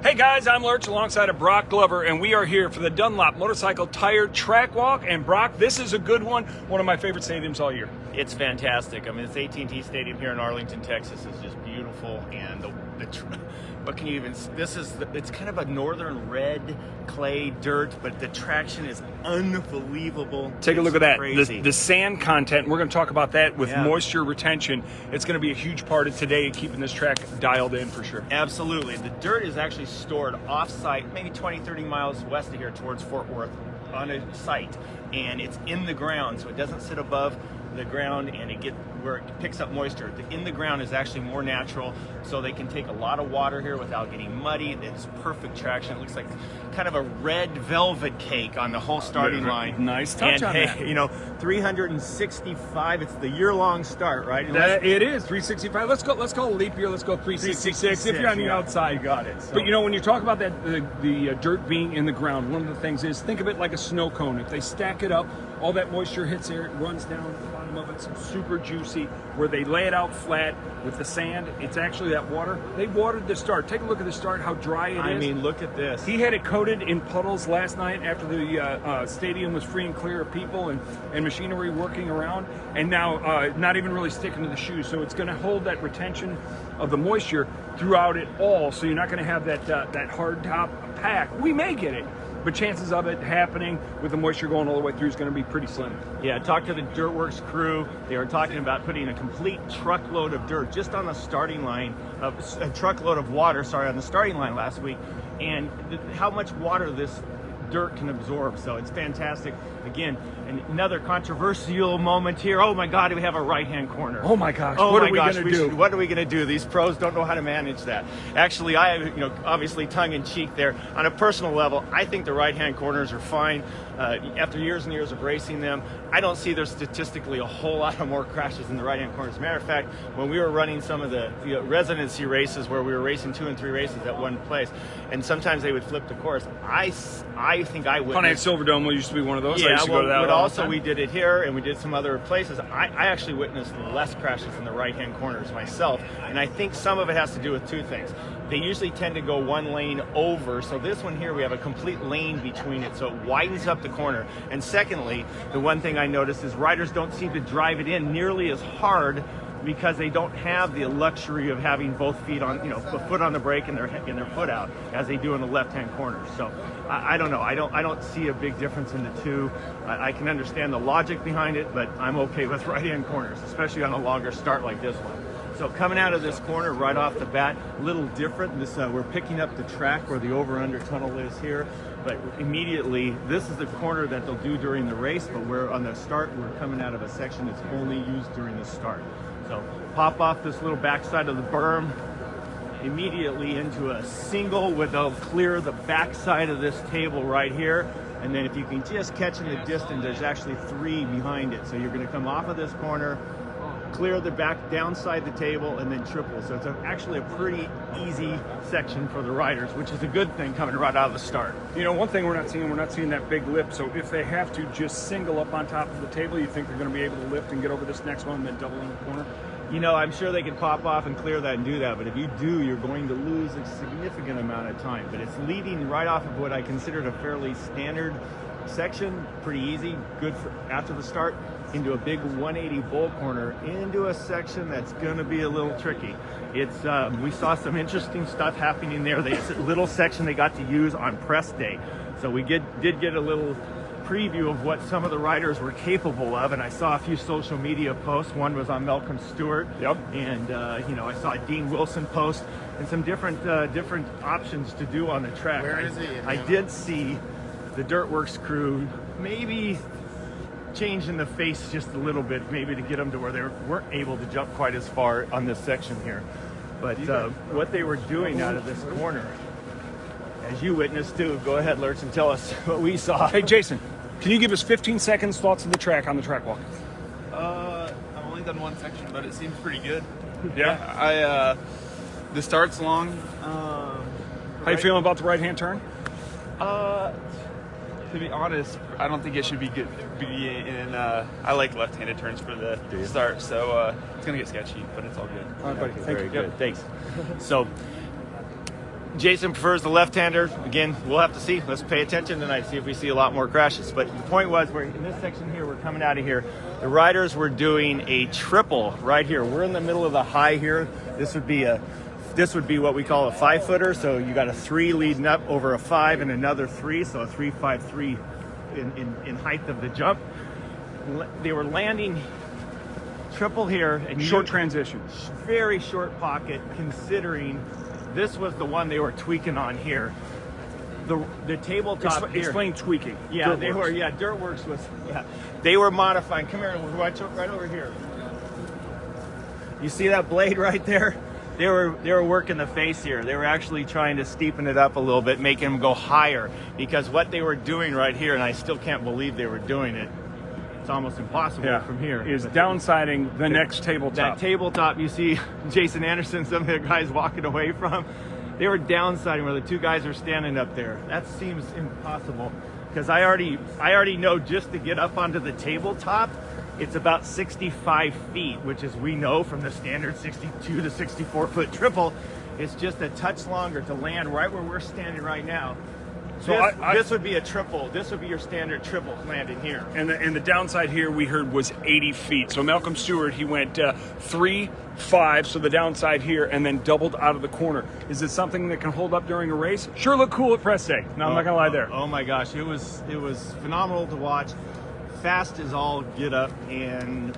Hey guys, I'm Lurch alongside of Broc Glover, and we are here for the Dunlop Motorcycle Tire Track Walk. And Broc, this is a good one of my favorite stadiums all year. It's fantastic. I mean, it's AT&T Stadium here in Arlington, Texas is just beautiful, and what can you even? It's kind of a northern red clay dirt, but the traction is unbelievable. Take a look at that. Crazy. The sand content. We're going to talk about that with moisture retention. It's going to be a huge part of today, keeping this track dialed in for sure. Absolutely. The dirt is actually stored off-site, maybe 20, 30 miles west of here towards Fort Worth on a site, and it's in the ground, so it doesn't sit above the ground and where it picks up moisture. The in the ground is actually more natural, so they can take a lot of water here without getting muddy. It's perfect traction. It looks like kind of a red velvet cake on the whole starting line. Nice touch on that. You know, 365. It's the year-long start, right? It is 365. Let's go leap year. Let's go 366 if you're on the outside. You got it. So. But you know, when you talk about that, the dirt being in the ground, one of the things is think of it like a snow cone. If they stack it up, all that moisture hits there, it runs down at the bottom of it. It's super juicy. Where they lay it out flat with the sand, it's actually that water. They watered the start. Take a look at the start, how dry it is. I mean, look at this. He had it coated in puddles last night after the stadium was free and clear of people and machinery working around, and now not even really sticking to the shoes. So it's going to hold that retention of the moisture throughout it all. So you're not going to have that hard top pack. We may get it, but chances of it happening with the moisture going all the way through is going to be pretty slim. Yeah, talk to the Dirtworks crew. They were talking about putting a complete truckload of dirt just on the starting line, a truckload of water, on the starting line last week, and how much water this dirt can absorb. So it's fantastic. Again, another controversial moment here. Oh my God, do we have a right-hand corner? Oh my gosh, what are we going to do? What are we going to do? These pros don't know how to manage that. Actually, obviously tongue-in-cheek there. On a personal level, I think the right-hand corners are fine. After years and years of racing them, I don't see there's statistically a whole lot of more crashes in the right-hand corners. As a matter of fact, when we were running some of the residency races where we were racing 2 and 3 races at one place, and sometimes they would flip the course, I think I would. Pontiac Silverdome used to be one of those. Yeah, but also we did it here, and we did some other places. I actually witnessed less crashes in the right-hand corners myself, and I think some of it has to do with two things. They usually tend to go one lane over, so this one here we have a complete lane between it, so it widens up the corner. And secondly, the one thing I noticed is riders don't seem to drive it in nearly as hard because they don't have the luxury of having both feet on, a foot on the brake and their foot out as they do in the left-hand corner. So I don't know. I don't see a big difference in the two. I can understand the logic behind it, but I'm okay with right-hand corners, especially on a longer start like this one. So coming out of this corner right off the bat, a little different. We're picking up the track where the over-under tunnel is here, but immediately this is the corner that they'll do during the race, but we're on the start, we're coming out of a section that's only used during the start. So pop off this little backside of the berm, immediately into a single with they'll clear the backside of this table right here. And then if you can just catch in the distance, there's actually 3 behind it. So you're going to come off of this corner, clear the back downside the table, and then triple. So it's actually a pretty easy section for the riders, which is a good thing coming right out of the start. One thing we're not seeing that big lip. So if they have to just single up on top of the table, you think they're going to be able to lift and get over this next one and then double in the corner? I'm sure they could pop off and clear that and do that, but if you do, you're going to lose a significant amount of time. But it's leading right off of what I considered a fairly standard section, pretty easy, good for after the start, into a big 180 bull corner, into a section that's going to be a little tricky. It's we saw some interesting stuff happening there. It's a little section they got to use on press day, so we did get a little preview of what some of the riders were capable of, and I saw a few social media posts. One was on Malcolm Stewart, and I saw a Dean Wilson post and some different options to do on the track. Where is he? I did see the Dirtworks crew maybe changing the face just a little bit, maybe to get them to where they weren't able to jump quite as far on this section here. But what they were doing out of this corner, as you witnessed too, go ahead, Lurch, and tell us what we saw. Hey, Jason, can you give us 15 seconds thoughts of the track on the track walk? I've only done one section, but it seems pretty good. Yeah? The start's long. How you feeling about the right-hand turn? To be honest, I don't think it should be good. I like left-handed turns for the start, so it's gonna get sketchy, but it's all good. All right, buddy. Thank you. Good. Thanks. So Jason prefers the left-hander. Again, we'll have to see. Let's pay attention tonight, see if we see a lot more crashes. But the point was, we're in this section here, we're coming out of here. The riders were doing a triple right here. We're in the middle of the high here. This would be what we call a 5-footer. So you got a 3 leading up over a 5 and another 3. So a 3-5-3 in height of the jump. They were landing triple here. And Short transition. Very short pocket, considering this was the one they were tweaking on here. The tabletop here. Explain tweaking. Yeah, Dirtworks. Dirtworks was. Yeah, they were modifying. Come here, right over here. You see that blade right there? They were working the face here. They were actually trying to steepen it up a little bit, making them go higher. Because what they were doing right here, and I still can't believe they were doing it. It's almost impossible from here. Is downsiding the next tabletop. That tabletop you see Jason Anderson, some of the guys walking away from, they were downsiding where the 2 guys were standing up there. That seems impossible because I already know just to get up onto the tabletop, it's about 65 feet, which is we know from the standard 62 to 64 foot triple. It's just a touch longer to land right where we're standing right now. So this would be a triple. This would be your standard triple landing here. And the downside here we heard was 80 feet. So Malcolm Stewart, he went 3, 5, so the downside here, and then doubled out of the corner. Is it something that can hold up during a race? Sure looked cool at press day. No, I'm not gonna lie there. Oh my gosh, it was phenomenal to watch. Fast as all get up, and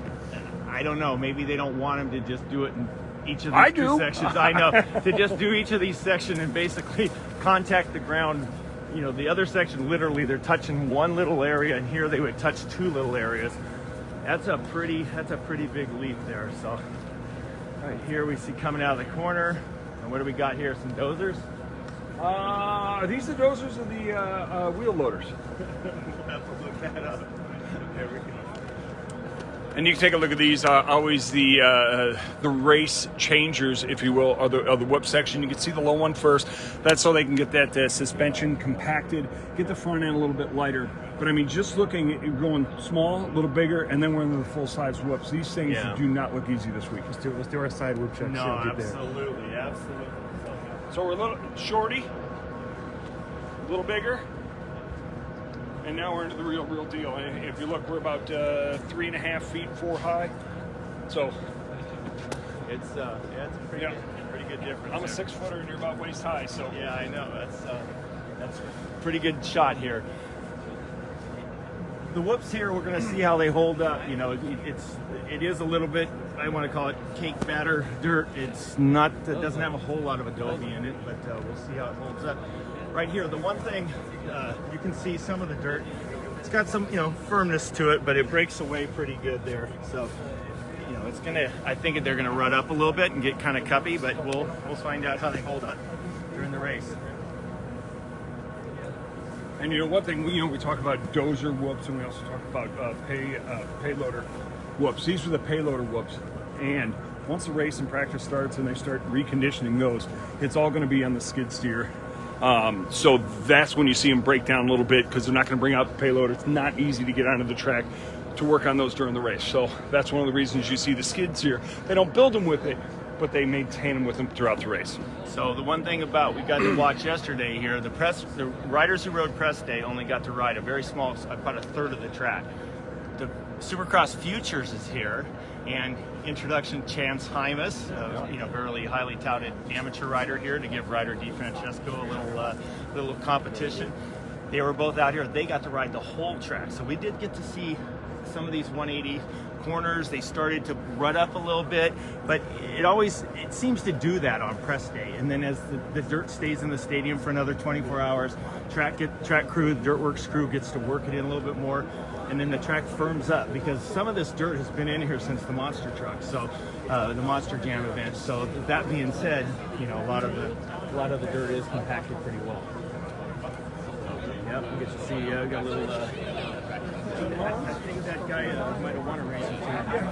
I don't know, maybe they don't want him to just do it in each of these 2 sections. I know. To just do each of these sections and basically contact the ground. You know, the other section, literally, they're touching 1 little area, and here they would touch 2 little areas. That's a pretty big leap there. So, right here we see coming out of the corner. And what do we got here? Some dozers? Are these the dozers or the wheel loaders? We'll have to look that up. There we go. And you can take a look at these. Always the race changers, if you will, are the whoop section. You can see the low one first. That's so they can get that suspension compacted, get the front end a little bit lighter. But I mean, just looking at going small, a little bigger, and then we're into the full size whoops. These things do not look easy this week. Let's do our side whoop check. No, absolutely. So we're a little shorty, a little bigger. And now we're into the real deal. And if you look, we're about 3.5 feet 4 high. So it's a pretty good difference. I'm a 6-footer and you're about waist high. So yeah, I know that's a pretty good shot here. The whoops here, we're going to see how they hold up. You know, it is a little bit, I want to call it cake batter dirt. It's not, it doesn't have a whole lot of adobe in it, but we'll see how it holds up. Right here, the one thing you can see some of the dirt. It's got some, firmness to it, but it breaks away pretty good there. So, it's gonna. I think they're gonna rut up a little bit and get kind of cuppy, but we'll find out how they hold up during the race. And one thing we talk about dozer whoops, and we also talk about payloader whoops. These are the payloader whoops, and once the race and practice starts and they start reconditioning those, it's all going to be on the skid steer. So that's when you see them break down a little bit because they're not going to bring out the payload. It's not easy to get onto the track to work on those during the race. So that's one of the reasons you see the skids here. They don't build them with it, but they maintain them with them throughout the race. So the one thing about we got to watch yesterday here, the riders who rode press day only got to ride a very small, about a third of the track. The Supercross Futures is here, and introduction Chance Hymas, very highly touted amateur rider here to give rider DeFrancesco a little competition. They were both out here. They got to ride the whole track, so we did get to see some of these 180 corners. They started to rut up a little bit, but it seems to do that on press day. And then as the dirt stays in the stadium for another 24 hours, track crew, the Dirtworks crew gets to work it in a little bit more, and then the track firms up because some of this dirt has been in here since the Monster Truck, so the Monster Jam event. So that being said, a lot of the dirt is compacted pretty well. Yep, we get to see got a little. I think that guy might have won a race or two.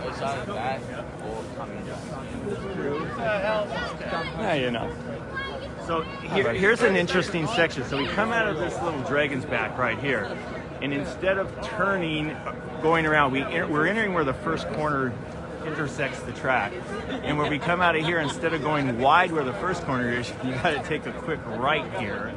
Was that that or coming So here's an interesting section. So we come out of this little dragon's back right here, and instead of turning, going around, we're entering where the first corner intersects the track. And when we come out of here, instead of going wide where the first corner is, you got to take a quick right here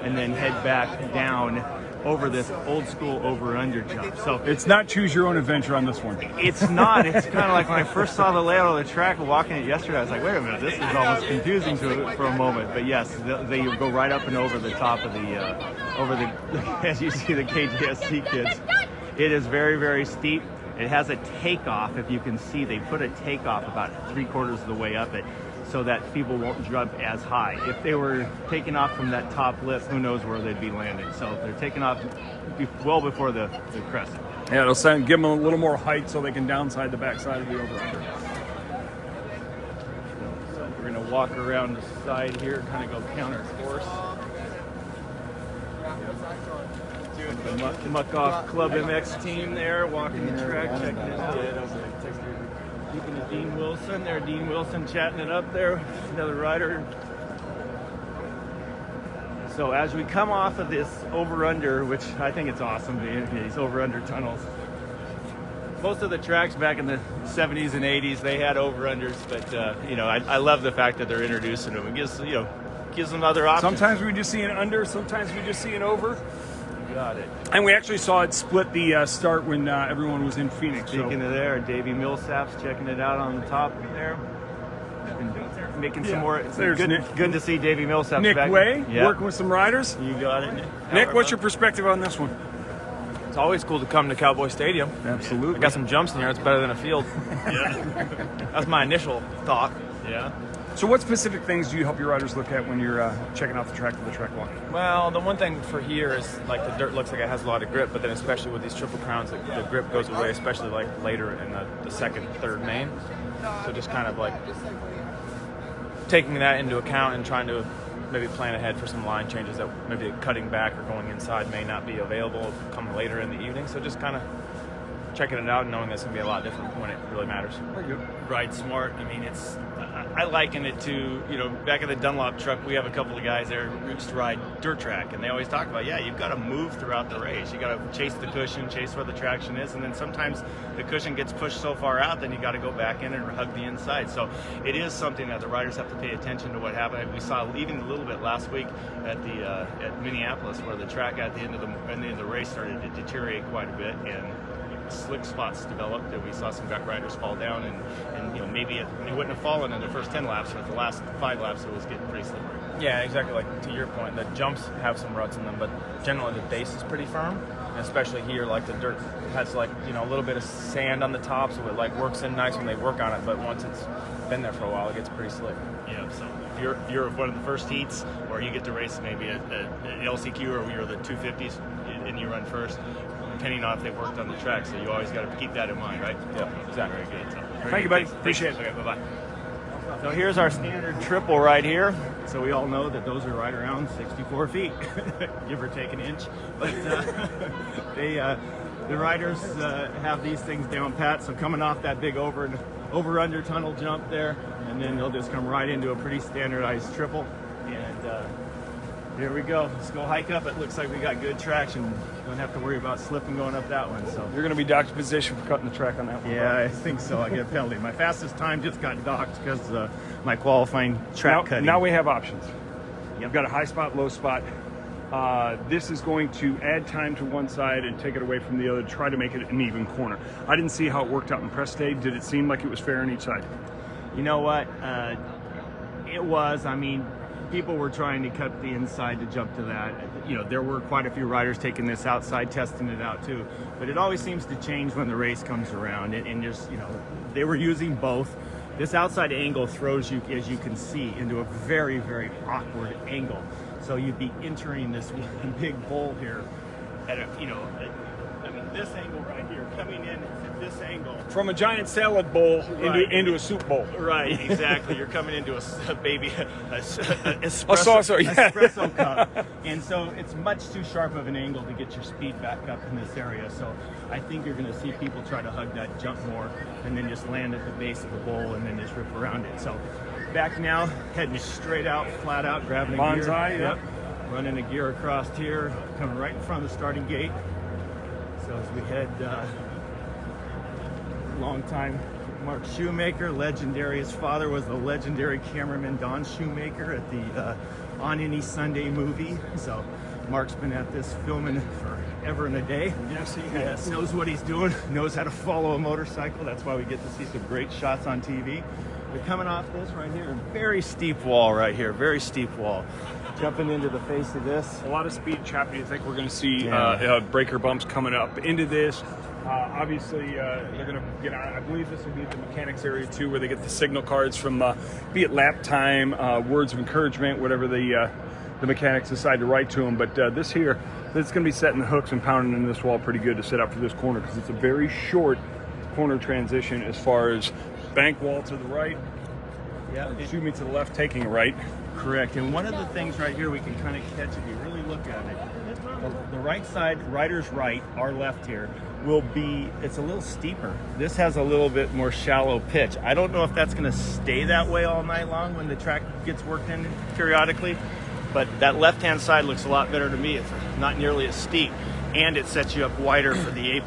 and then head back down over this old school over-under jump. So It's not choose your own adventure on this one. it's not. It's kind of like when I first saw the layout of the track walking it yesterday, I was like, wait a minute, this is almost confusing for a moment. But yes, they go right up and over the top of as you see the KJSC kids. It is very, very steep. It has a takeoff. If you can see, they put a takeoff about 3/4 of the way up it, so that people won't jump as high. If they were taking off from that top lip, who knows where they'd be landing. So they're taking off well before the crest. Yeah, it'll give them a little more height so they can downside the backside of the over-under. So we're gonna walk around the side here, kind of go counter course. The Muck Off Club MX team there, walking the track, checking it out. Speaking of Dean Wilson, there, Dean Wilson chatting it up there, another rider. So as we come off of this over-under, which I think it's awesome, these over-under tunnels. Most of the tracks back in the 70s and 80s, they had over-unders, but I love the fact that they're introducing them. It gives them other options. Sometimes we just see an under, sometimes we just see an over. Got it. And we actually saw it split the start when everyone was in Phoenix. Speaking of there, Davey Millsap's checking it out on the top there. And making some more. It's good to see Davey Millsap's Nick back. Way, Yeah. working with some riders. You got it. Nick, what's your perspective on this one? It's always cool to come to Cowboy Stadium. Absolutely. I got some jumps in here. It's better than a field. Yeah. That's my initial thought. Yeah. So what specific things do you help your riders look at when you're checking out the track for the track walk? Well, the one thing for here is like the dirt looks like it has a lot of grip, but then especially with these triple crowns, the grip goes away, especially like later in the second, third main. So just kind of like taking that into account and trying to maybe plan ahead for some line changes that maybe cutting back or going inside may not be available come later in the evening. So just kind of checking it out and knowing that it's going to be a lot different when it really matters. Ride smart. I mean, I liken it to, back in the Dunlop truck, we have a couple of guys there who used to ride dirt track, and they always talk about, you've got to move throughout the race. You got to chase the cushion, chase where the traction is, and then sometimes the cushion gets pushed so far out, then you got to go back in and hug the inside. So it is something that the riders have to pay attention to what happened. We saw even a little bit last week at Minneapolis, where the track at the end of the race started to deteriorate quite a bit, and slick spots developed, and we saw some riders fall down, and maybe they wouldn't have fallen in the first 10 laps, but the last 5 laps it was getting pretty slippery. Yeah, exactly. Like to your point, the jumps have some ruts in them, but generally the base is pretty firm. And especially here, like the dirt has a little bit of sand on the top, so it works in nice when they work on it. But once it's been there for a while, it gets pretty slick. Yeah. So if you're one of the first heats, or you get to race maybe an LCQ, or you're the 250s and you run first, depending on if they worked on the track. So you always got to keep that in mind, right? Yeah, exactly. Very good. So, Thank you, buddy. Thanks. Appreciate it. Okay, bye-bye. So here's our standard triple right here. So we all know that those are right around 64 feet, give or take an inch. But the riders have these things down pat. So coming off that big over-under tunnel jump there, and then they'll just come right into a pretty standardized triple. And here we go. Let's go hike up. It looks like we got good traction. Don't have to worry about slipping going up that one. So You're going to be docked position for cutting the track on that one. yeah, I think so. I get a penalty. My fastest time just got docked because my qualifying track cutting. Now we have options. Yep. You've got a high spot, low spot. This is going to add time to one side and take it away from the other to try to make it an even corner. I didn't see how it worked out in press day. Did it seem like it was fair on each side? You know what? It was. I mean, people were trying to cut the inside to jump to that. There were quite a few riders taking this outside, testing it out too. But it always seems to change when the race comes around. And just, they were using both. This outside angle throws you, as you can see, into a very, very awkward angle. So you'd be entering this big bowl here at this angle right here, coming in at this angle. From a giant salad bowl into a soup bowl. Right, exactly. You're coming into a baby espresso, A saucer, yeah. espresso cup. And so it's much too sharp of an angle to get your speed back up in this area. So I think you're going to see people try to hug that jump more and then just land at the base of the bowl and then just rip around it. So back now, heading straight out, flat out, grabbing a gear. Bonsai, yep. Running a gear across here, coming right in front of the starting gate. So as we head, long time Mark Shoemaker, legendary. His father was the legendary cameraman Don Shoemaker at the On Any Sunday movie. So Mark's been at this filming forever and a day. Yes, he Yes, knows what he's doing, knows how to follow a motorcycle. That's why we get to see some great shots on TV. We're coming off this right here, very steep wall right here, very steep wall. Jumping into the face of this. A lot of speed chopping. I think we're going to see Yeah. breaker bumps coming up into this. Obviously, they're going to get on. I believe this will be the mechanics area too, where they get the signal cards from, be it lap time, words of encouragement, whatever the mechanics decide to write to them. But this here, it's going to be setting the hooks and pounding in this wall pretty good to set up for this corner, because it's a very short corner transition as far as bank wall to the right. Yeah, Shoot me to the left, taking a right. correct. And one of the things right here we can kind of catch if you really look at it. The right side, rider's right, our left here, will be, it's a little steeper. This has a little bit more shallow pitch. I don't know if that's going to stay that way all night long when the track gets worked in periodically, but that left-hand side looks a lot better to me. It's not nearly as steep, and it sets you up wider for the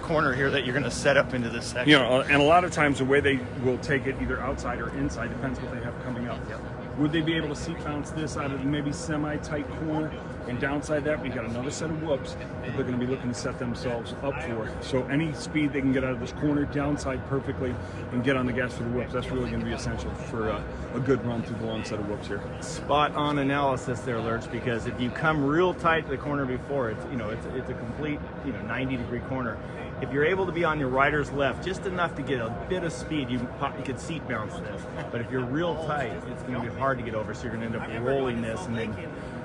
corner here that you're going to set up into this section. You know, and a lot of times the way they will take it, either outside or inside, depends what they have coming up. Yep. Would they be able to seat bounce this out of maybe semi-tight corner, and downside that we got another set of whoops that they're going to be looking to set themselves up for. So any speed they can get out of this corner, downside perfectly, and get on the gas for the whoops, that's really going to be essential for a good run through the long set of whoops here. Spot on analysis there, Lurch, because if you come real tight to the corner before, it's a complete 90-degree corner. If you're able to be on your rider's left just enough to get a bit of speed, you could seat bounce this. But if you're real tight, it's going to be hard to get over, so you're going to end up rolling this and then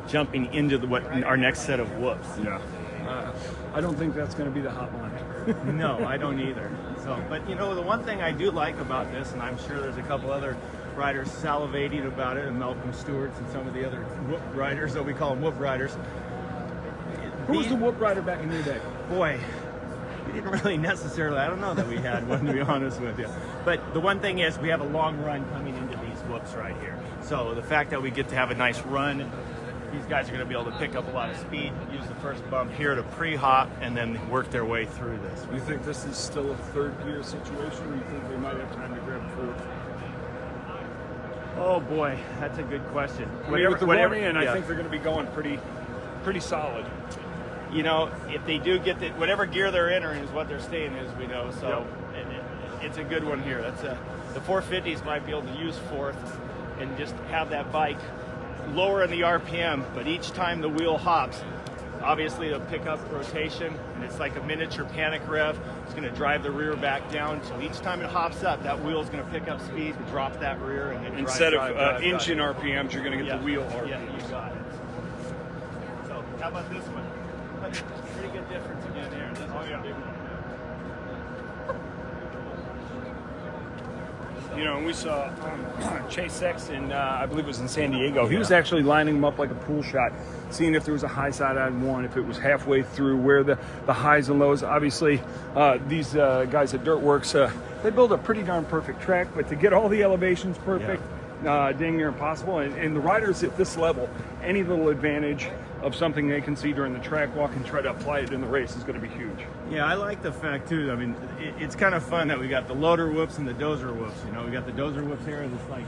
jumping into our next set of whoops. Yeah. I don't think that's going to be the hot line. No, I don't either. So, but the one thing I do like about this, and I'm sure there's a couple other riders salivating about it, and Malcolm Stewart's and some of the other whoop riders, though we call them whoop riders. Who was the whoop rider back in your day? Boy, we didn't really necessarily, I don't know that we had one, to be honest with you. But the one thing is, we have a long run coming into these whoops right here. So the fact that we get to have a nice run, these guys are going to be able to pick up a lot of speed, use the first bump here to pre-hop, and then work their way through this. You think this is still a third gear situation, or you think they might have time to grab fourth? Oh boy, that's a good question. With the warning, and yeah. I think they're going to be going pretty solid. If they do get whatever gear they're entering is what they're staying as we know. So it's a good one here. The 450s might be able to use fourth and just have that bike lower in the RPM, but each time the wheel hops, obviously it'll pick up rotation, and it's like a miniature panic rev. It's going to drive the rear back down. So each time it hops up, that wheel is going to pick up speed and drop that rear, and then instead drive, of engine RPMs, you're going to get the wheel RPMs. Yeah, you got it. So how about this one? Pretty good difference again here. This is a big one. And we saw Chase Sexton, I believe it was in San Diego. He was actually lining them up like a pool shot, seeing if there was a high side on one, if it was halfway through, where the highs and lows. Obviously, these guys at Dirtworks, they build a pretty darn perfect track, but to get all the elevations perfect, dang near impossible. And the riders at this level, any little advantage of something they can see during the track walk and try to apply it in the race is going to be huge. Yeah, I like the fact too. I mean, it's kind of fun that we got the loader whoops and the dozer whoops. We got the dozer whoops here, and it's like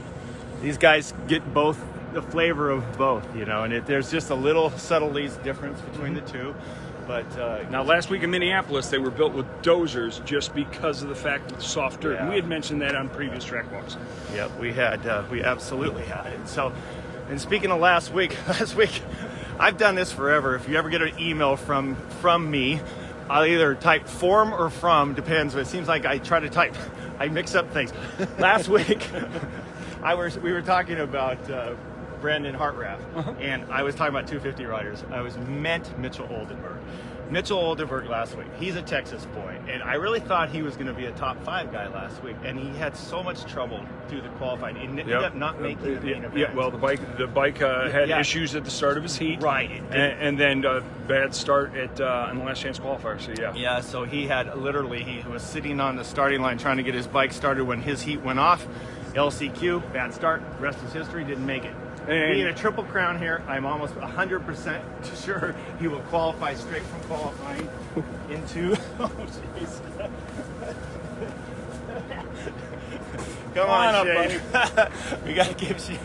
these guys get both the flavor of both. And there's just a little subtleties difference between the two. But now, last week in Minneapolis, they were built with dozers just because of the fact of the soft dirt. And we had mentioned that on previous track walks. Yep, we absolutely had it. So, and speaking of last week, I've done this forever. If you ever get an email from me, I'll either type form or from, depends. But it seems like I try to type, I mix up things. Last week, we were talking about Brandon Hartraff, and I was talking about 250 riders. I was meant Mitchell Oldenburg. Mitchell Oldenburg last week. He's a Texas boy, and I really thought he was going to be a top 5 guy last week, and he had so much trouble through the qualifying. He ended up not making the main event. Yeah, well, the bike had issues at the start of his heat, right? And then bad start at on the last chance qualifier. So yeah. So he was sitting on the starting line trying to get his bike started when his heat went off. LCQ, bad start. Rest is history. Didn't make it. And being a Triple Crown here, I'm almost 100% sure he will qualify straight from qualifying into. Oh, jeez. Come on, Shane. We got to give you.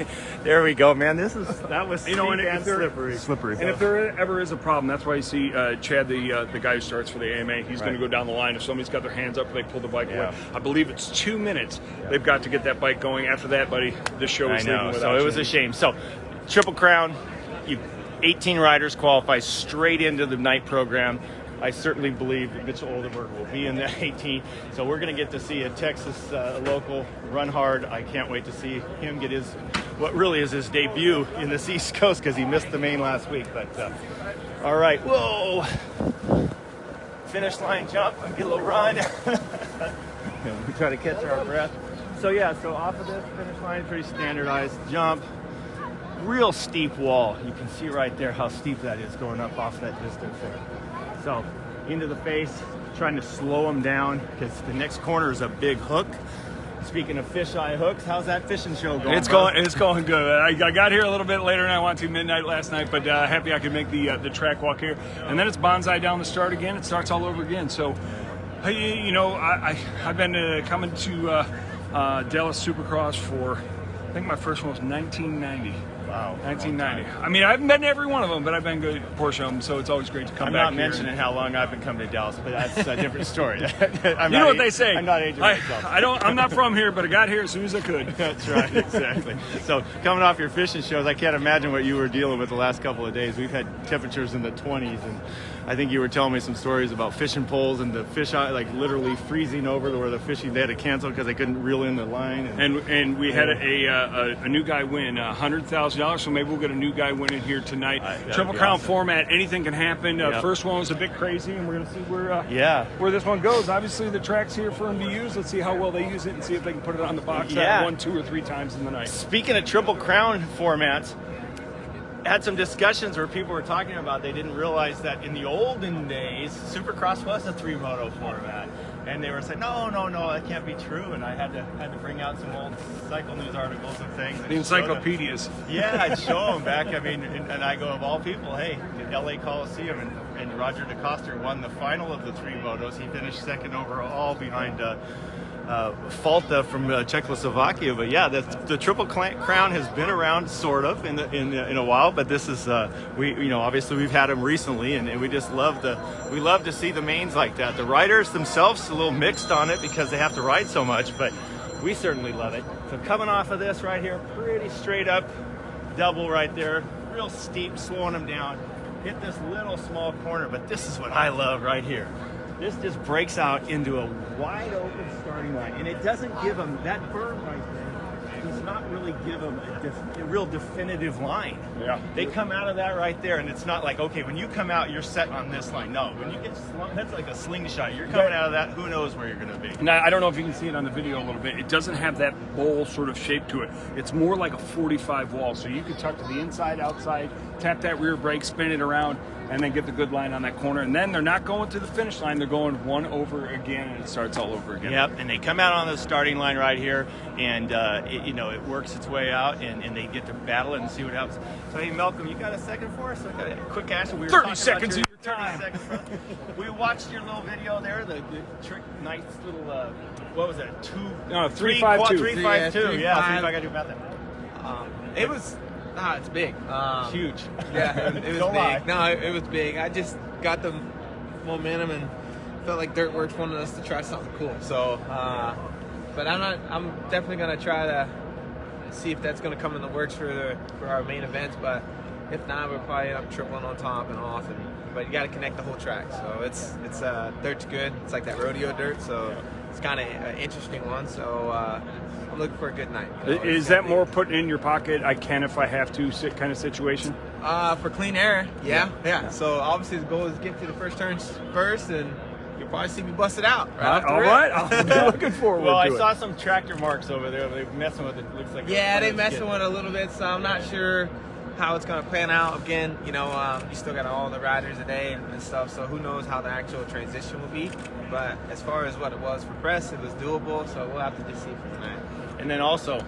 There we go, man. That was You know, and if there- slippery. And if there ever is a problem, that's why you see Chad, the guy who starts for the AMA, he's going to go down the line. If somebody's got their hands up, they pull the bike away. I believe it's 2 minutes. They've got to get that bike going. After that, buddy, the show is leaving without So it was a shame. So, Triple Crown, 18 riders qualify straight into the night program. I certainly believe that Mitchell Oldenburg will be in that 18. So we're going to get to see a Texas local run hard. I can't wait to see him get what really is his debut in this East Coast because he missed the main last week. But all right, whoa. Finish line jump, get a little run. We try to catch our breath. So yeah, so off of this finish line, pretty standardized jump. Real steep wall. You can see right there how steep that is going up off that distance there. So into the face, trying to slow them down because the next corner is a big hook. Speaking of fisheye hooks, how's that fishing show going? It's going good. I got here a little bit later than I wanted to midnight last night, but happy I could make the track walk here. And then it's bonsai down the start again. It starts all over again. So, you know, I've been coming to Dallas Supercross for, I think my first one was 1990. Wow. 1990. I mean, I haven't been to every one of them, but I've been good Porsche of them, so it's always great to come I'm back not here. mentioning how long I've been coming to Dallas, but that's a different story. You know what they say. I'm not aging myself. I'm not from here, but I got here as soon as I could. That's right, exactly. So coming off your fishing shows, I can't imagine what you were dealing with the last couple of days. We've had temperatures in the 20s, and I think you were telling me some stories about fishing poles and the fish like literally freezing over to where the fishing they had to cancel because they couldn't reel in the line. And we had a new guy win $100,000, so maybe we'll get a new guy winning here tonight. Triple Crown awesome. format, anything can happen. First one was a bit crazy, and we're going to see where this one goes. Obviously, the track's here for them to use. Let's see how well they use it and see if they can put it on the box 1, 2, or 3 times in the night. Speaking of Triple Crown formats, had some discussions where people were talking about they didn't realize that in the olden days, Supercross was a 3-moto format. And they were saying, no, that can't be true. And I had to bring out some old Cycle News articles and things. The encyclopedias. Yeah, I'd show them back. I mean, and I go, of all people, hey, the LA Coliseum, and Roger DeCoster won the final of the 3 motos. He finished second overall behind Falta from Czechoslovakia. But yeah, the Triple Crown has been around sort of in a while, but this is obviously we've had them recently, and we just love to see the mains like that. The riders themselves a little mixed on it because they have to ride so much, but we certainly love it. So coming off of this right here, pretty straight up double right there, real steep, slowing them down. Hit this little small corner, but this is what I love right here. This just breaks out into a wide open starting line, and it doesn't give them that berm right there. Does not really give them a real definitive line. Yeah. They come out of that right there, and it's not like, okay, when you come out, you're set on this line. No, when you get slung, that's like a slingshot. You're coming out of that, who knows where you're going to be. Now, I don't know if you can see it on the video a little bit. It doesn't have that bowl sort of shape to it. It's more like a 45 wall, so you can tuck to the inside, outside, tap that rear brake, spin it around, and then get the good line on that corner. And then they're not going to the finish line. They're going one over again, and it starts all over again. Yep, and they come out on the starting line right here, and it works its way out, and they get to battle it and see what happens. So, hey, Malcolm, you got a second for us? I got a quick answer. 30 seconds of your time. 30 seconds. We watched your little video there, the trick, nice little, what was that, 352. 352, yeah. See if I got to do about that. It's big. Huge. Yeah, it was Don't big. lie. No, it was big. I just got the momentum and felt like Dirtworks wanted us to try something cool. So, but I'm definitely gonna try to see if that's gonna come in the works for our main events. But if not, we'll probably end up tripling on top and off. But you got to connect the whole track. So it's dirt's good. It's like that rodeo dirt. So it's kind of an interesting one. So I'm looking for a good night. Is that more putting in your pocket, I can if I have to kind of situation? For clean air, yeah. So obviously the goal is to get to the first turns first, and you'll probably see me bust it out. All right, I'm looking forward Well, to I it. saw some tractor marks over there. They're messing with it. Looks like Yeah, they messing with it a little bit, so I'm not sure how it's going to pan out. Again, you still got all the riders today and stuff, so who knows how the actual transition will be. But as far as what it was for press, it was doable, so we'll have to just see for tonight. And then also,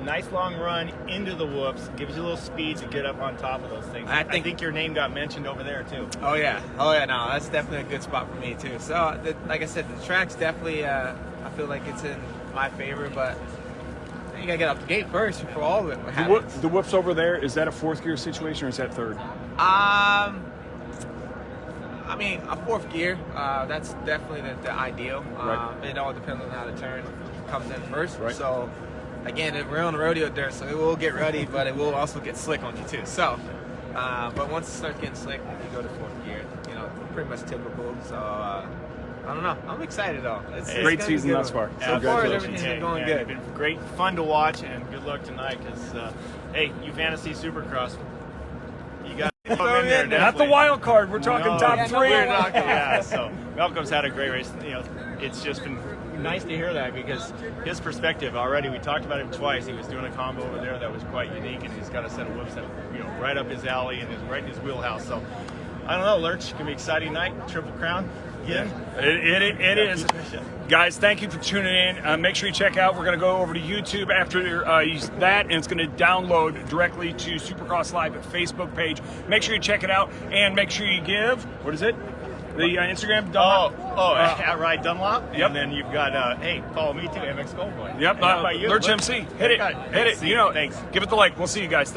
nice long run into the whoops, gives you a little speed to get up on top of those things. I think your name got mentioned over there too. Oh yeah, no, that's definitely a good spot for me too. So, like I said, the track's definitely, I feel like it's in my favor, but You gotta get off the gate first before all of it happens. The whoops over there, is that a fourth gear situation or is that third? I mean, a fourth gear, that's definitely the ideal. Right. It all depends on how the turn comes in first. Right. So, again, we're on the rodeo dirt, so it will get ruddy, but it will also get slick on you too. So, but once it starts getting slick, you go to fourth gear. You know, pretty much typical. So, I don't know. I'm excited though. It's Great gonna be season good. thus far. So far, everything's been going It's good. been great, fun to watch, and good luck tonight. Because hey, you fantasy Supercross, you got to come in there. Not the definitely. wild card. We're talking No, top yeah, three. we're not gonna- yeah, so Malcolm's had a great race. You know, it's just been nice to hear that because his perspective already. We talked about him twice. He was doing a combo over there that was quite unique, and he's got a set of whoops that right up his alley and is right in his wheelhouse. So I don't know, Lurch, gonna be an exciting night. Triple Crown. Yeah, It is. Guys, thank you for tuning in. Make sure you check out. We're going to go over to YouTube after that, and it's going to download directly to Supercross Live at Facebook page. Make sure you check it out, and make sure you give, what is it? The Instagram? at Ride Dunlop. Yep. And then you've got, hey, follow me too, MX Goldboy. Yep, And how about you? Lurch MC. Hit it. Got it. Hit it. See You know, Thanks. give it the like. We'll see you guys. Thanks.